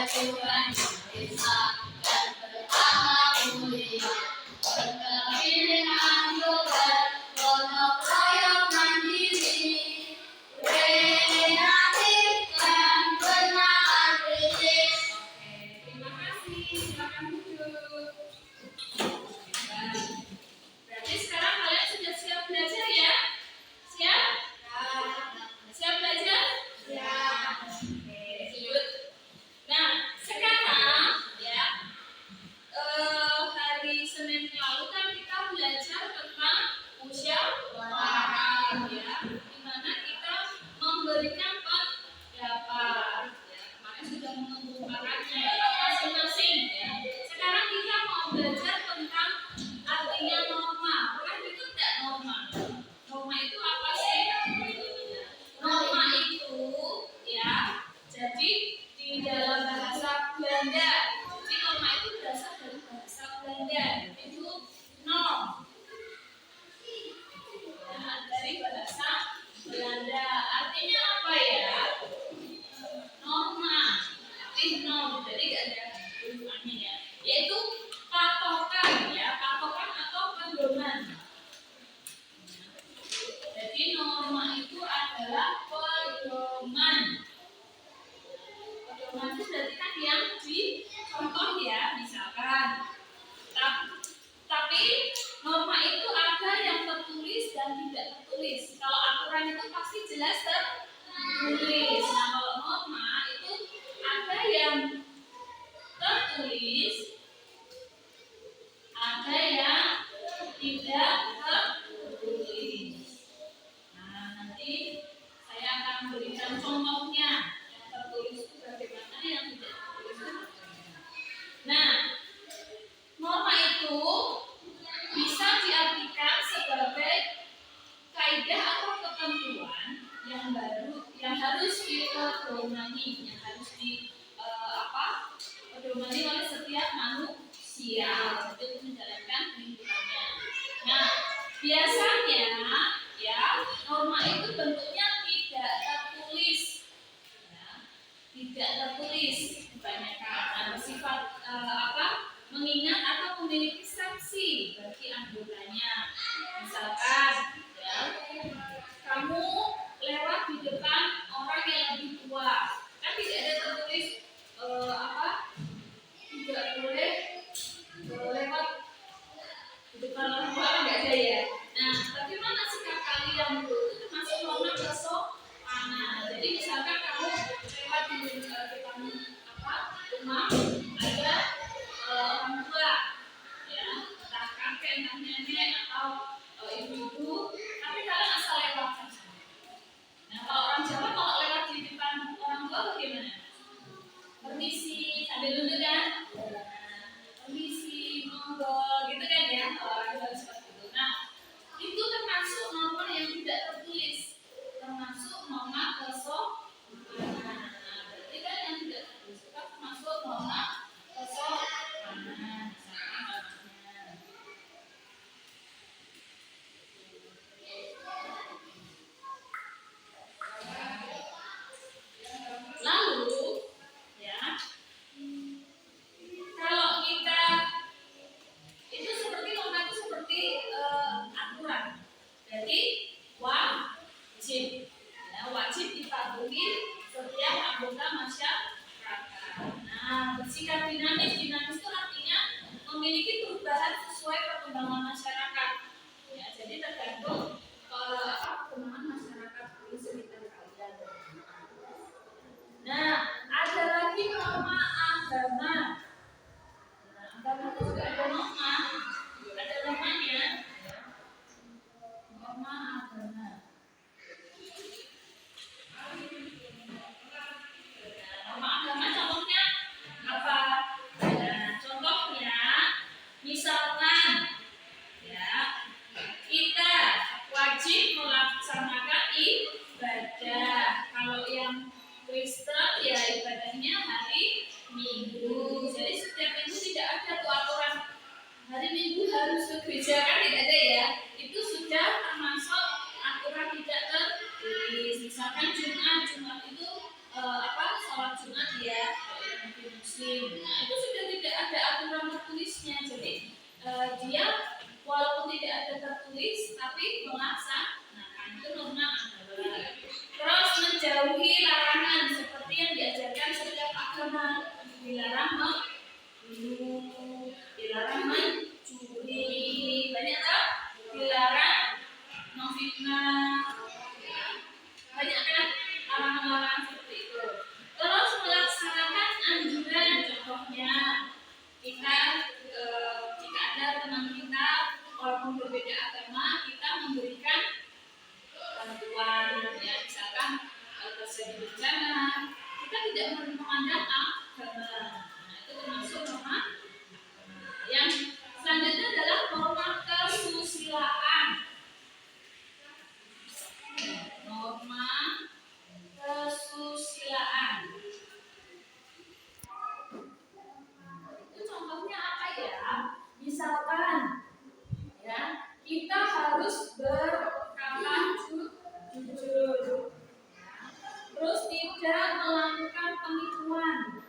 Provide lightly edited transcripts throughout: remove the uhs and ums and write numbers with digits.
Tuhan Esa dan pertama mulia. Berkepilihan Tuhan, gotong royong mandiri, kreatif dan benar kritis. Oke, terima kasih. Silakan duduk. Berarti sekarang kalian sudah siap belajar ya? Siap? Siap belajar? Siap. Oke, lanjut. Nah, sekarang ya, hari Senin lalu kan kita belajar tentang musyawarah ya, di mana kita memberikan pendapat. Ya, kemarin sudah mengemukakan pendapat masing-masing ya. Sekarang kita mau belajar tentang artinya norma. Pernah gitu tidak norma? Norma itu apa sih? Norma itu ya, jadi di dalam bahasa Belanda. Jadi norma itu berasal dari bahasa Belanda. Itu norm. Ya, dari bahasa Belanda. Artinya apa ya? Norma. Norm. Jadi tidak ada tulisannya ya. Yaitu patokan ya, patokan atau pedoman. Jadi norma itu adalah pedoman. Pedoman itu berarti kan yang dicontoh ya, misalkan. Tapi norma itu ada yang tertulis dan tidak tertulis. Kalau aturan itu pasti jelas tertulis. Nah, kalau norma itu ada yang tertulis, ada yang tidak tertulis. Nah, nanti saya akan berikan contohnya. Yang tertulis itu bagaimana, yang tidak tertulis itu bagaimana. Nah, norma itu bisa diartikan sebagai kaidah atau ketentuan yang baru yang harus dipedomani, yang harus pedomani oleh setiap manusia untuk menjalankan kehidupannya. Nah, biasanya ya norma itu bentuknya tidak tertulis, ya, tidak tertulis kebanyakan. Nah, bersifat mengingat atau memiliki sanksi bagi anggotanya. Misalkan, ya, kamu lewat di depan orang yang lebih tua, kan tidak ada tertulis tidak boleh lewat di depan orang tua, nggak ada ya. Nah, bagaimana sikap kalian itu termasuk norma kesopanan. Jadi misalkan kamu lewat di depan rumah ada orang tua, ya, entah kakek, entah nenek atau ibu-ibu, tapi kalian asal lewat saja. Nah, kalau orang Jawa kalau lewat di depan orang tua bagaimana? Permisi, sambil duduk kan? Permisi, monggo, gitu kan ya? Kalau orang Jawa seperti itu. Nah, itu termasuk norma yang tidak tertulis, termasuk norma kesopanan. Nah, berarti kan yang tidak tertulis itu termasuk norma kesopanan. Lalu, ya, kalau kita itu seperti norma itu seperti aturan. Jadi wajib, ya, wajib dipatuhi setiap anggota masyarakat. Nah, bersikap dinamis. Dinamis itu artinya memiliki perubahan sesuai perkembangan masyarakat. Ya, jadi tergantung perkembangan masyarakat di sekitar kalian. Nah, ada lagi norma agama. Nah, agama itu juga ada norma. Ada normanya. Norma agama. Norma agama contohnya apa? Nah, contohnya misalkan ya, kita wajib melaksanakan ibadah. Kalau yang Kristen ya ibadahnya hari Minggu. Jadi setiap minggu tidak ada tuh aturan hari Minggu harus ke gereja, kan tidak ada ya. Itu sudah termasuk aturan tidak tertulis. Misalkan Jumat itu sholat Jumat ya, muslim. Nah, itu sudah tidak ada aturan tertulisnya. Jadi dia walaupun tidak ada tertulis tapi melaksanakan itu norma agama. Terus menjauhi larangan seperti yang diajarkan setiap agama. Dilarang membunuh, dilarang mencuri, banyak tak? Dilarang memfitnah, banyak kan larangan-larangan seperti itu. Terus melaksanakan anjuran, contohnya kita jika ada teman kita walaupun berbeda agama, kita memberikan bantuan, ya misalkan terjadi bencana, kita tidak memandang agama. Nah, itu termasuk norma. Yang selanjutnya adalah norma kesusilaan. Norma kesusilaan. Itu contohnya apa ya? Misalkan ya, kita harus berkata jujur. Terus tidak melakukan penipuan.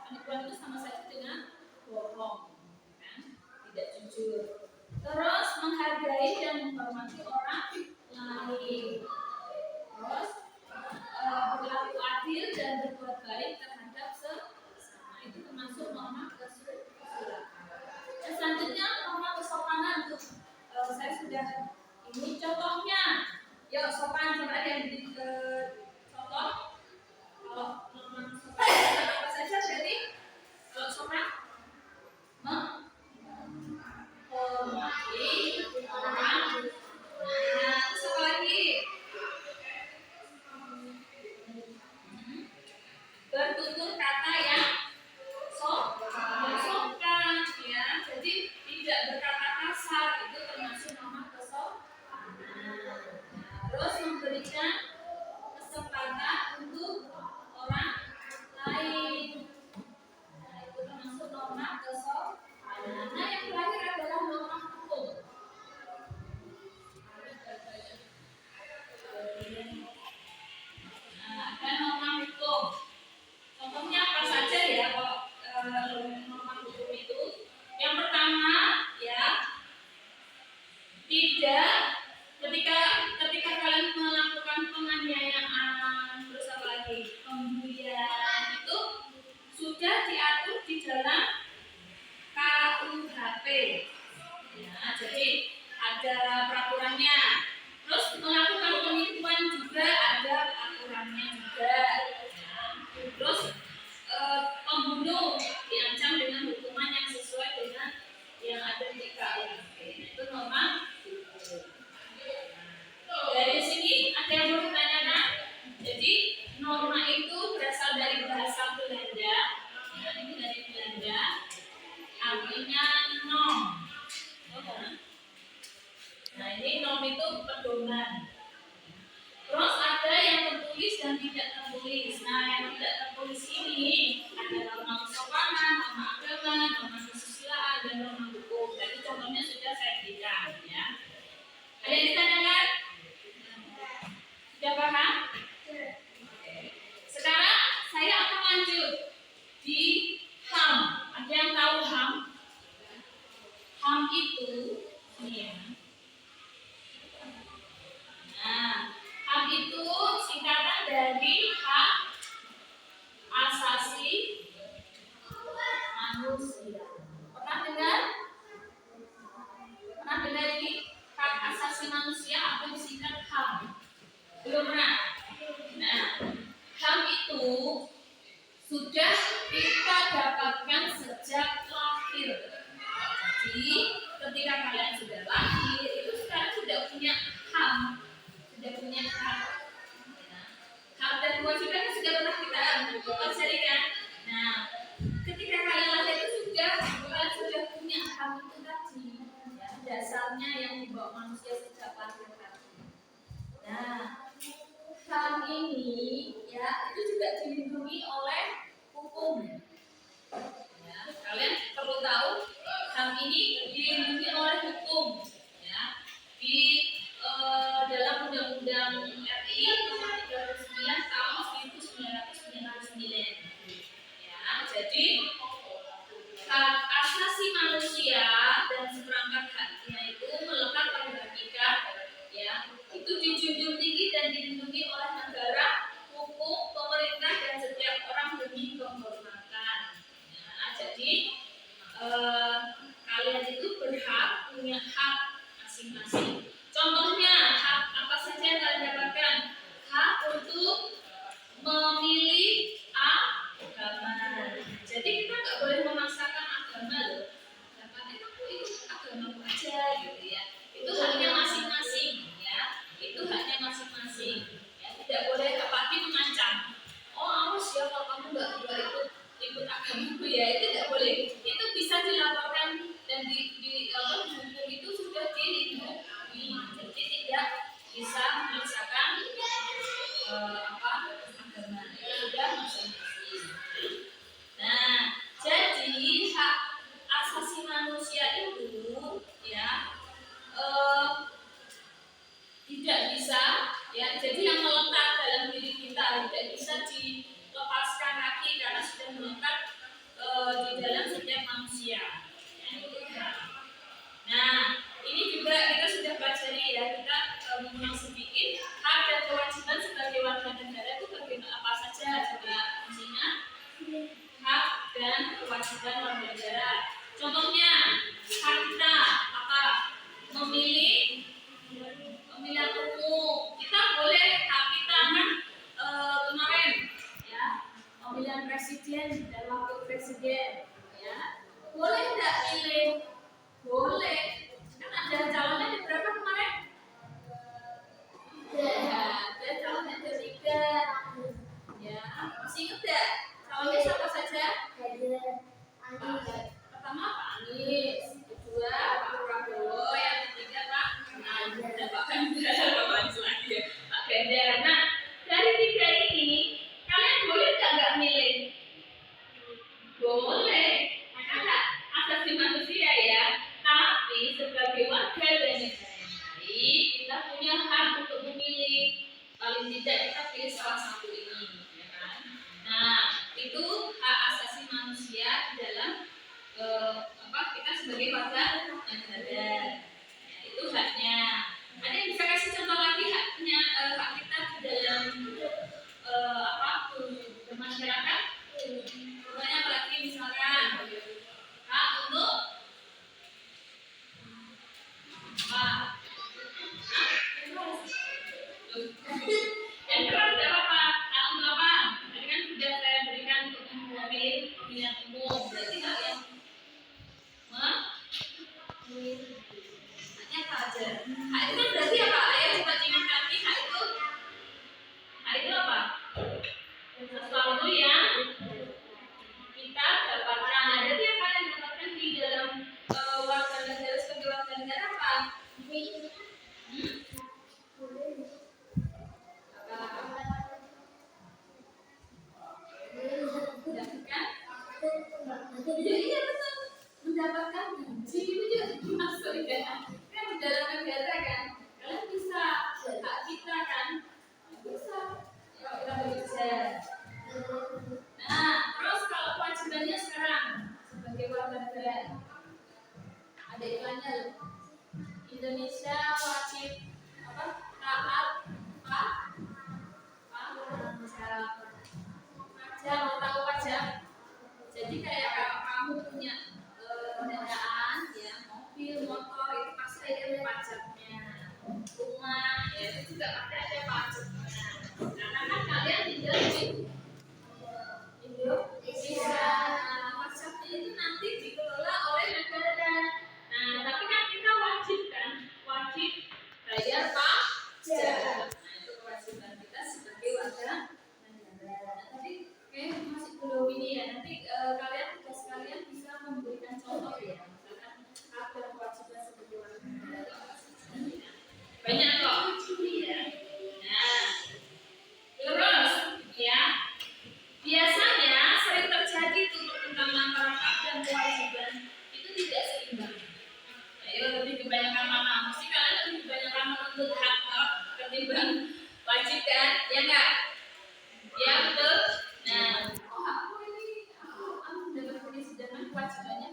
Penipuan itu sama saja dengan bohong, kan? Tidak jujur. Terus menghargai dan menghormati orang lain. Terus berlaku adil dan berbuat baik terhadap sesama. Itu termasuk norma kesusilaan. Dan selanjutnya norma kesopanan. Saya sudah ini contohnya. Yuk sopan, coba ada yang di contoh. Kalau norma kesopanan apa saja berarti? Kalau sopan menghormati orang. Nah, terus apa lagi? Bertutur kata yang sopan, ya. Jadi tidak berkata kasar, itu termasuk norma kesopanan. Terus memberikan kesempatan untuk orang lain. Nah, itu termasuk norma kesopanan. Nah, yang terakhir adalah norma hukum. Nah, ada norma hukum. Contohnya apa saja ya kalau norma hukum itu? Yang pertama ya, tidak ketika kalian melakukan penganiayaan, terus apa lagi, pembulian, itu sudah diatur di dalam KUHP. Ya, jadi ada peraturannya. Terus melakukan penipuan juga ada aturannya juga. Ya. Terus pembunuh diancam dengan hukuman yang sesuai dengan yang ada di KUHP. Itu norma hukum. Dari sini ada yang mau ditanyakan? Jadi norma itu berasal dari bahasa Belanda. Ya, ini dari Belanda. Artinya norm. Nah, ini norm itu pedoman. Terus ada yang tertulis dan tidak tertulis. Nah, yang tidak tertulis ini ada norma kesopanan, norma agama, norma kesusilaan, dan norma hukum. Jadi contohnya sudah saya berikan, ya. Ada yang ditanyakan? Sudah paham? Sekarang saya akan lanjut di HAM. Ada yang tahu HAM? HAM itu ini ya. Nah, HAM itu singkatan dari hak asasi manusia. Pernah dengar? Pernah dengar ini? Hak asasi manusia apa disingkat HAM? Belum pernah? Nah, HAM itu sudah kita dapatkan sejak lahir. Jadi, ketika kalian sudah lahir, itu sekarang sudah punya HAM. Sudah punya hak. Hak dan kewajiban sudah pernah kita pelajarikan. Nah, ketika kalian lahir itu kalian sudah punya hak itu tadi, ya, dasarnya yang dibawa manusia sejak lahir tadi. Nah, hak ini ya itu juga dilindungi oleh hukum. Ya, kalian perlu tahu hak ini dilindungi oleh hukum. Ya, di dalam Undang-Undang RI nomor 39 tahun 1999. Ya, jadi Jadi hak asasi manusia dan seperangkat haknya itu melekat pada hakikat, ya, itu dijunjung tinggi dan dilindungi oleh negara, hukum, pemerintah dan setiap orang demi penghormatan. Nah, jadi kalian itu berhak punya hak masing-masing. Contohnya hak apa saja yang kalian dapatkan? Hak untuk memilih agama. Jadi kita nggak boleh memaksakan agama loh. Karena aku ikut agama aja gitu ya. Itu haknya masing-masing ya. Itu haknya masing-masing. Ya, tidak boleh apalagi mengancam. Oh awas ya kalau kamu nggak ikut agamaku ya, itu tidak boleh. Itu bisa dilaporkan dan di hukum itu sudah dilindungi. Jadi tidak bisa memaksakan agama itu sudah masing-masing. Nah, jadi hak asasi manusia itu ya tidak bisa ya, jadi yang melekat dalam diri kita tidak bisa dilepaskan lagi karena sudah melekat di dalam setiap manusia. Nah, ini juga kita sudah pelajari ya, kita mengulang sedikit hak dan kewajiban sebagai warga negara itu bagaimana, apa saja coba isinya hak dan kewajiban warga negara. Contohnya hak kita apa? Memilih pemilihan umum. Kita boleh hak kita kan kemarin ya, pemilihan presiden dan wakil presiden ya. Boleh tidak pilih? Boleh. Kan ada calonnya ada berapa kemarin? Ya, ada calonnya ada 3. Ya, masih ingat tidak? Calonnya siapa saja? Pertama Pak Anies, kedua Pak Prabowo, yang ketiga Pak Ganjar. Nah, dari 3 ini kalian boleh nggak milih? Boleh, karena asasi manusia ya. Tapi sebagai warga dan negara yang baik, kita punya hak untuk memilih. Paling tidak kita pilih salah satu ini, ya kan? Nah, itu hak asasi manusia dalam kita sebagai warga negara. Itu haknya. Ada yang bisa kasih contoh lagi haknya, hak kita dalam bermasyarakat? Contohnya apalagi misalkan hak untuk yang keras tidak apa-apa. Hak untuk apa? Tadi kan sudah saya berikan untuk memilih pemilihan umum. Berarti hak yang haknya apa aja? Hak itu kan berarti apa? Ayo coba ingatkan hak itu apa? Sesuatu yang kita dapatkan. Jadi yang kalian dapatkan di dalam warga negara sebagai warga negara apa? Iya betul, mendapatkan gaji itu juga termasuk ya. Kan di dalam negara kan, kalian bisa hak kita kan, bisa kalau kita bekerja. Nah, terus kalau kewajibannya sekarang sebagai warga negara, ada iklannya loh. Indonesia wajib taat pajak, mau tahu pajak. Jadi kayak kalau kamu punya kendaraan, ya mobil, motor itu pasti ada pajaknya. Rumah, ya itu juga pasti ada pajaknya. Karena kan kalian tinggal di Indonesia, pajaknya itu nanti dikelola oleh negara. Nah, tapi kan kita wajib bayar pajak. Nah, itu kewajiban kita sebagai warga negara. Tadi masih belum ini ya. Nanti kalian tugas kalian bisa memberikan contoh ya. Misalkan apa kewajiban sebagai warga negara. Banyak kok. Ya. Nah, terus ya. Biasanya sering terjadi tuh pertentangan antara hak dan kewajiban itu tidak seimbang. Ayo lebih kebanyakan mana? Mesti kalian lebih kebanyakan menuntut hak ketimbang wajib kan? Ya enggak? Ya betul. Nah, aku kewajibannya